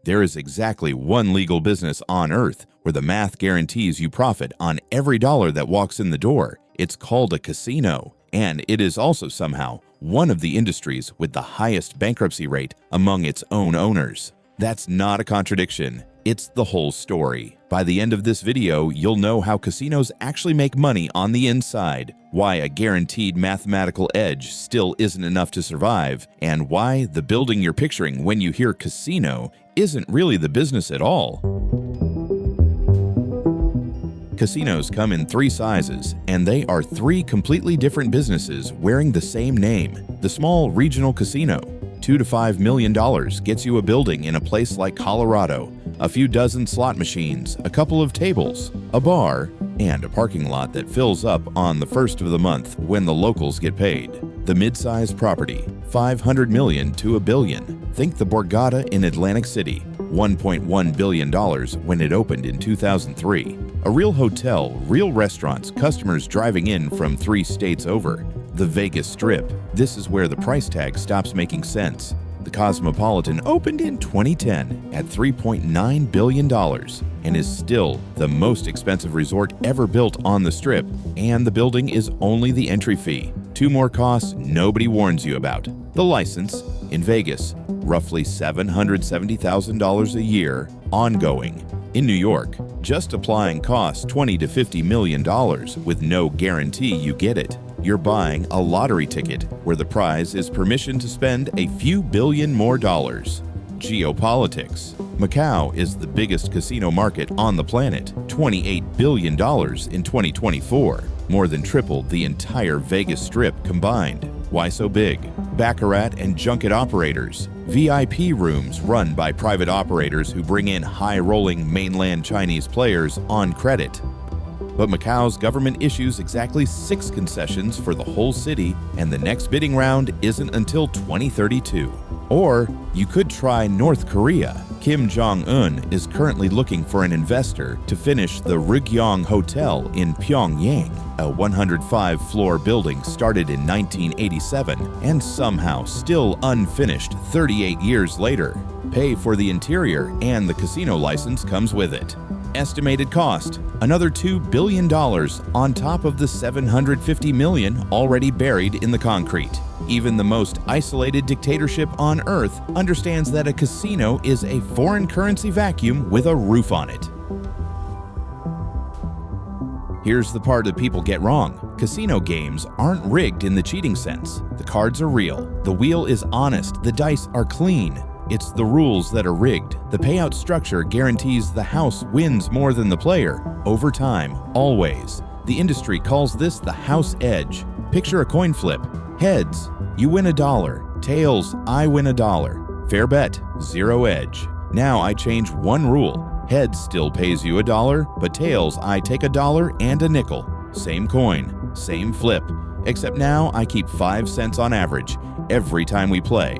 There is exactly one legal business on earth where the math guarantees you profit on every dollar that walks in the door. It's called a casino, and it is also somehow one of the industries with the highest bankruptcy rate among its own owners. That's not a contradiction. It's the whole story. By the end of this video, you'll know how casinos actually make money on the inside, why a guaranteed mathematical edge still isn't enough to survive, and why the building you're picturing when you hear casino isn't really the business at all. Casinos come in three sizes, and they are three completely different businesses wearing the same name. The small regional casino, $2 to $5 million, gets you a building in a place like Colorado, a few dozen slot machines, a couple of tables, a bar, and a parking lot that fills up on the first of the month when the locals get paid. The mid-sized property, $500 million to $1 billion. Think the Borgata in Atlantic City, $1.1 billion when it opened in 2003. A real hotel, real restaurants, customers driving in from 3 states over. The Vegas Strip. This is where the price tag stops making sense. The Cosmopolitan opened in 2010 at $3.9 billion and is still the most expensive resort ever built on the Strip, and the building is only the entry fee. 2 more costs nobody warns you about. The license in Vegas, roughly $770,000 a year, ongoing. In New York, just applying costs $20 to $50 million with no guarantee you get it. You're buying a lottery ticket where the prize is permission to spend a few billion more dollars. Geopolitics. Macau is the biggest casino market on the planet, $28 billion in 2024, more than triple the entire Vegas Strip combined. Why so big? Baccarat and junket operators. VIP rooms run by private operators who bring in high-rolling mainland Chinese players on credit. But Macau's government issues exactly 6 concessions for the whole city, and the next bidding round isn't until 2032. Or you could try North Korea. Kim Jong-un is currently looking for an investor to finish the Ryugyong Hotel in Pyongyang, a 105-floor building started in 1987 and somehow still unfinished 38 years later. Pay for the interior, and the casino license comes with it. Estimated cost, another $2 billion on top of the $750 million already buried in the concrete. Even the most isolated dictatorship on Earth understands that a casino is a foreign currency vacuum with a roof on it. Here's the part that people get wrong. Casino games aren't rigged in the cheating sense. The cards are real. The wheel is honest. The dice are clean. It's the rules that are rigged. The payout structure guarantees the house wins more than the player, over time, always. The industry calls this the house edge. Picture a coin flip. Heads, you win $1. Tails, I win $1. Fair bet, 0 edge. Now I change one rule. Heads still pays you $1, but tails, I take $1 and a nickel. Same coin, same flip, except now I keep 5 cents on average every time we play.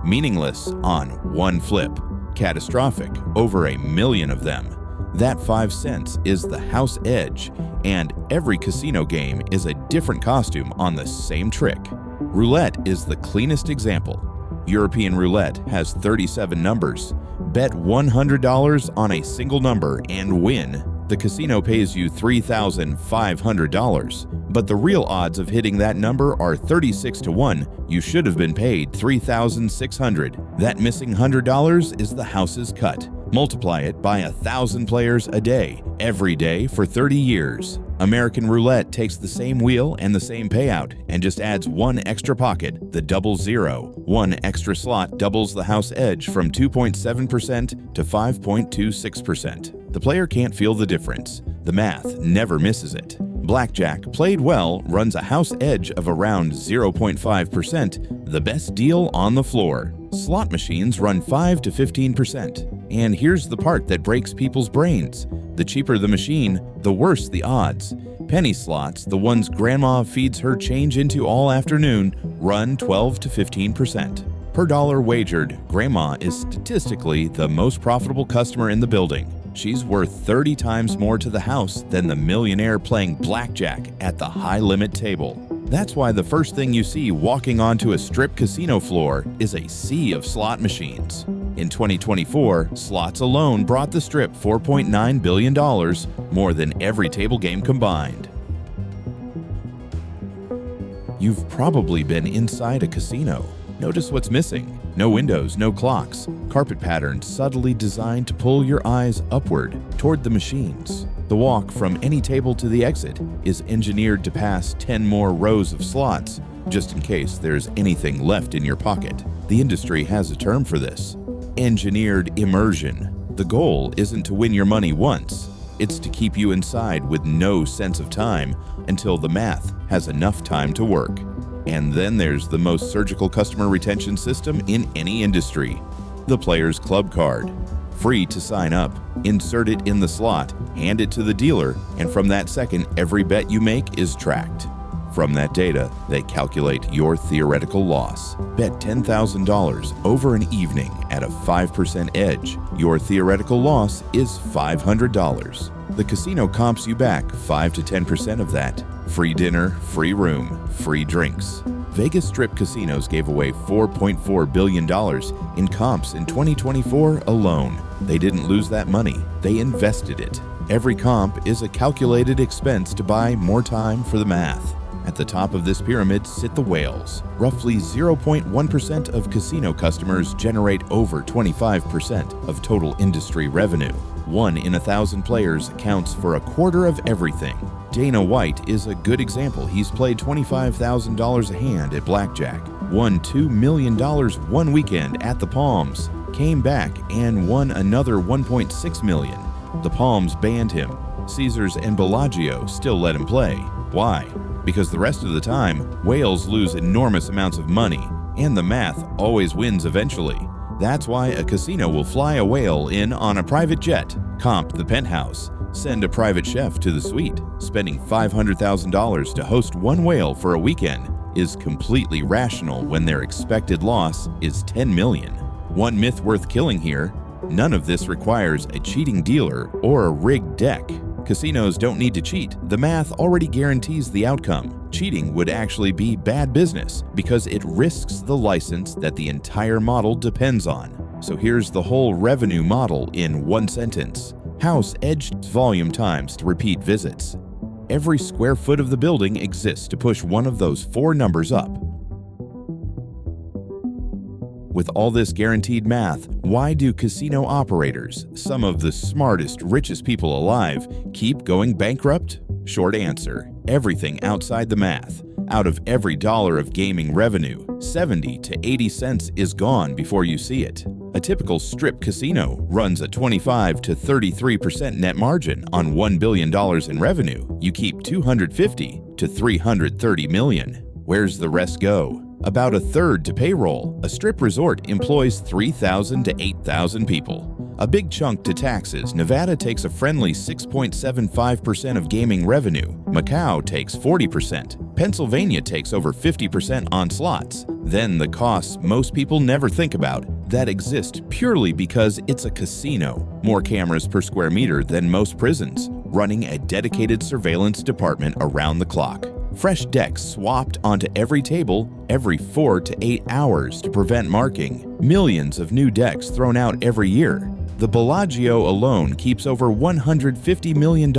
Meaningless on one flip. Catastrophic over 1 million of them. That 5 cents is the house edge, and every casino game is a different costume on the same trick. Roulette is the cleanest example. European roulette has 37 numbers. Bet $100 on a single number and win. The casino pays you $3,500, but the real odds of hitting that number are 36 to 1. You should have been paid $3,600. That missing $100 is the house's cut. Multiply it by 1,000 players a day, every day for 30 years. American roulette takes the same wheel and the same payout and just adds one extra pocket, the double zero. One extra slot doubles the house edge from 2.7% to 5.26%. The player can't feel the difference. The math never misses it. Blackjack, played well, runs a house edge of around 0.5%, the best deal on the floor. Slot machines run 5 to 15%. And here's the part that breaks people's brains. The cheaper the machine, the worse the odds. Penny slots, the ones grandma feeds her change into all afternoon, run 12 to 15%. Per dollar wagered, grandma is statistically the most profitable customer in the building. She's worth 30 times more to the house than the millionaire playing blackjack at the high-limit table. That's why the first thing you see walking onto a strip casino floor is a sea of slot machines. In 2024, slots alone brought the strip $4.9 billion, more than every table game combined. You've probably been inside a casino. Notice what's missing. No windows, no clocks. Carpet patterns subtly designed to pull your eyes upward toward the machines. The walk from any table to the exit is engineered to pass 10 more rows of slots, just in case there's anything left in your pocket. The industry has a term for this: engineered immersion. The goal isn't to win your money once. It's to keep you inside with no sense of time until the math has enough time to work. And then there's the most surgical customer retention system in any industry: the Player's Club card. Free to sign up, insert it in the slot, hand it to the dealer, and from that second, every bet you make is tracked. From that data, they calculate your theoretical loss. Bet $10,000 over an evening at a 5% edge. Your theoretical loss is $500. The casino comps you back 5 to 10% of that. Free dinner, free room, free drinks. Vegas Strip casinos gave away $4.4 billion in comps in 2024 alone. They didn't lose that money, they invested it. Every comp is a calculated expense to buy more time for the math. At the top of this pyramid sit the whales. Roughly 0.1% of casino customers generate over 25% of total industry revenue. 1 in 1,000 players accounts for a quarter of everything. Dana White is a good example. He's played $25,000 a hand at blackjack, won $2 million one weekend at the Palms, came back and won another $1.6 million. The Palms banned him. Caesars and Bellagio still let him play. Why? Because the rest of the time, whales lose enormous amounts of money, and the math always wins eventually. That's why a casino will fly a whale in on a private jet, comp the penthouse, send a private chef to the suite. Spending $500,000 to host one whale for a weekend is completely rational when their expected loss is $10 million. One myth worth killing here: none of this requires a cheating dealer or a rigged deck. Casinos don't need to cheat. The math already guarantees the outcome. Cheating would actually be bad business because it risks the license that the entire model depends on. So here's the whole revenue model in one sentence. House edged volume times to repeat visits. Every square foot of the building exists to push one of those 4 numbers up. With all this guaranteed math, why do casino operators, some of the smartest, richest people alive, keep going bankrupt? Short answer: everything outside the math. Out of every dollar of gaming revenue, 70 to 80 cents is gone before you see it. A typical strip casino runs a 25 to 33% net margin on $1 billion in revenue. You keep $250 to $330 million. Where's the rest go? About a third to payroll. A strip resort employs 3,000 to 8,000 people. A big chunk to taxes. Nevada takes a friendly 6.75% of gaming revenue. Macau takes 40%. Pennsylvania takes over 50% on slots. Then the costs most people never think about that exist purely because it's a casino. More cameras per square meter than most prisons, running a dedicated surveillance department around the clock. Fresh decks swapped onto every table every 4 to 8 hours to prevent marking. Millions of new decks thrown out every year. The Bellagio alone keeps over $150 million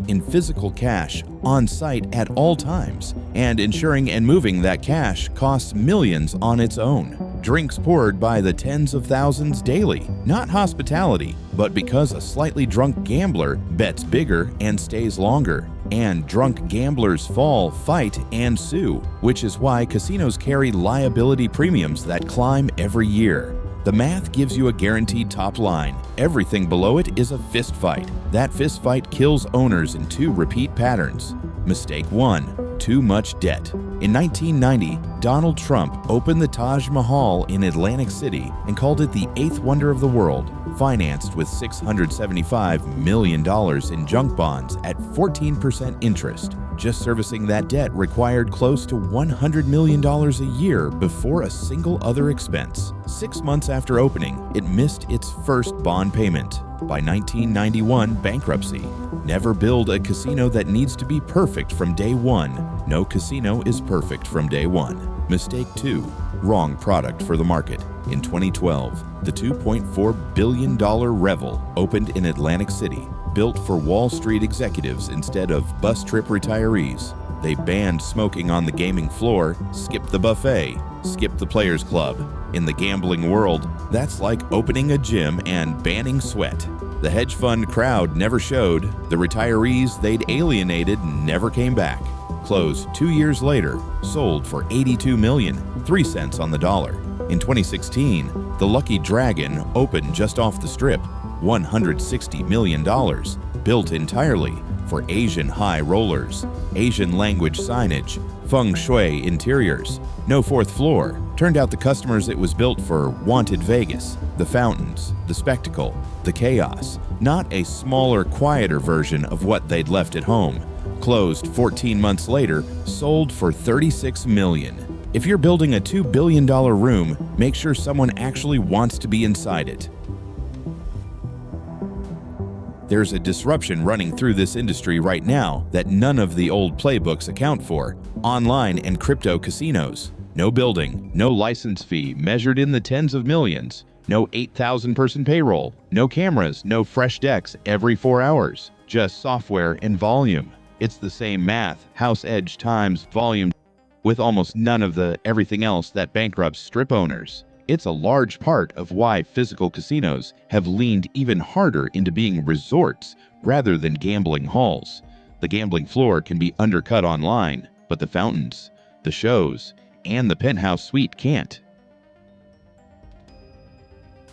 in physical cash on site at all times, and insuring and moving that cash costs millions on its own. Drinks poured by the tens of thousands daily. Not hospitality, but because a slightly drunk gambler bets bigger and stays longer. And drunk gamblers fall, fight, and sue, which is why casinos carry liability premiums that climb every year. The math gives you a guaranteed top line. Everything below it is a fist fight. That fist fight kills owners in 2 repeat patterns. Mistake 1: too much debt. In 1990, Donald Trump opened the Taj Mahal in Atlantic City and called it the 8th wonder of the world, financed with $675 million in junk bonds at 14% interest. Just servicing that debt required close to $100 million a year before a single other expense. 6 months after opening, it missed its first bond payment. By 1991, bankruptcy. Never build a casino that needs to be perfect from day one. No casino is perfect from day one. Mistake 2. Wrong product for the market. In 2012, the $2.4 billion Revel opened in Atlantic City, built for Wall Street executives instead of bus trip retirees. They banned smoking on the gaming floor, skipped the buffet, skipped the players club. In the gambling world, that's like opening a gym and banning sweat. The hedge fund crowd never showed. The retirees they'd alienated never came back. Closed 2 years later, sold for $82 million, 3 cents on the dollar. In 2016, the Lucky Dragon opened just off the strip, $160 million, built entirely for Asian high rollers, Asian language signage, feng shui interiors, no fourth floor. Turned out the customers it was built for wanted Vegas, the fountains, the spectacle, the chaos, not a smaller, quieter version of what they'd left at home. Closed 14 months later, sold for $36 million. If you're building a $2 billion room, make sure someone actually wants to be inside it. There's a disruption running through this industry right now that none of the old playbooks account for: online and crypto casinos. No building, no license fee measured in the tens of millions, no 8,000 person payroll, no cameras, no fresh decks every 4 hours, just software and volume. It's the same math, house edge times volume, with almost none of the everything else that bankrupts strip owners. It's a large part of why physical casinos have leaned even harder into being resorts rather than gambling halls. The gambling floor can be undercut online, but the fountains, the shows, and the penthouse suite can't.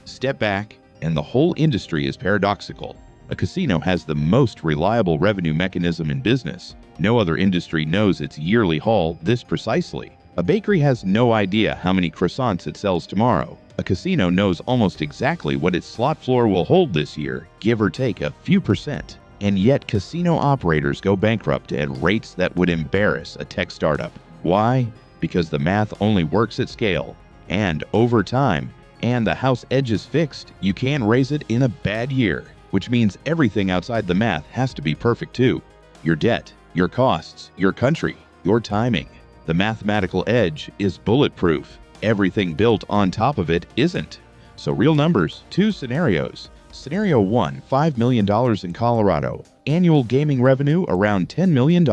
Step back, and the whole industry is paradoxical. A casino has the most reliable revenue mechanism in business. No other industry knows its yearly haul this precisely. A bakery has no idea how many croissants it sells tomorrow. A casino knows almost exactly what its slot floor will hold this year, give or take a few percent. And yet casino operators go bankrupt at rates that would embarrass a tech startup. Why? Because the math only works at scale, and over time, and the house edge is fixed. You can raise it in a bad year, which means everything outside the math has to be perfect too. Your debt, your costs, your country, your timing. The mathematical edge is bulletproof. Everything built on top of it isn't. So real numbers, 2 scenarios. Scenario 1, $5 million in Colorado. Annual gaming revenue around $10 million.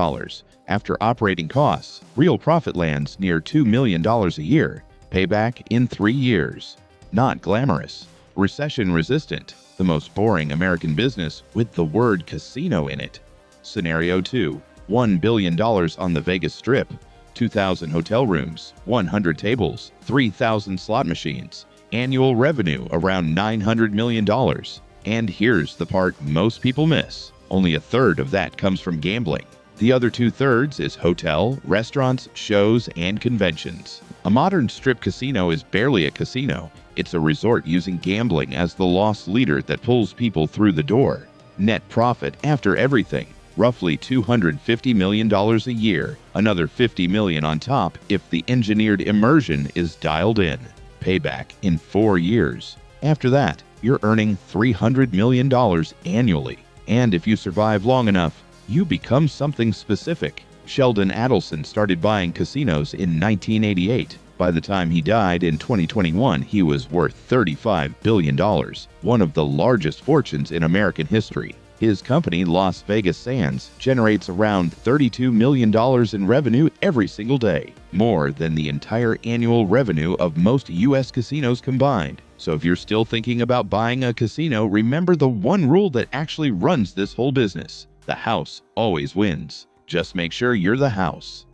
After operating costs, real profit lands near $2 million a year. Payback in 3 years. Not glamorous. Recession resistant. The most boring American business with the word casino in it. Scenario 2, $1 billion on the Vegas Strip. 2,000 hotel rooms, 100 tables, 3,000 slot machines. Annual revenue around $900 million. And here's the part most people miss. Only a third of that comes from gambling. The other 2/3 is hotel, restaurants, shows, and conventions. A modern strip casino is barely a casino. It's a resort using gambling as the loss leader that pulls people through the door. Net profit after everything, roughly $250 million a year, another $50 million on top if the engineered immersion is dialed in. Payback in 4 years. After that, you're earning $300 million annually. And if you survive long enough, you become something specific. Sheldon Adelson started buying casinos in 1988. By the time he died in 2021, he was worth $35 billion, one of the largest fortunes in American history. His company, Las Vegas Sands, generates around $32 million in revenue every single day, more than the entire annual revenue of most U.S. casinos combined. So if you're still thinking about buying a casino, remember the one rule that actually runs this whole business. The house always wins. Just make sure you're the house.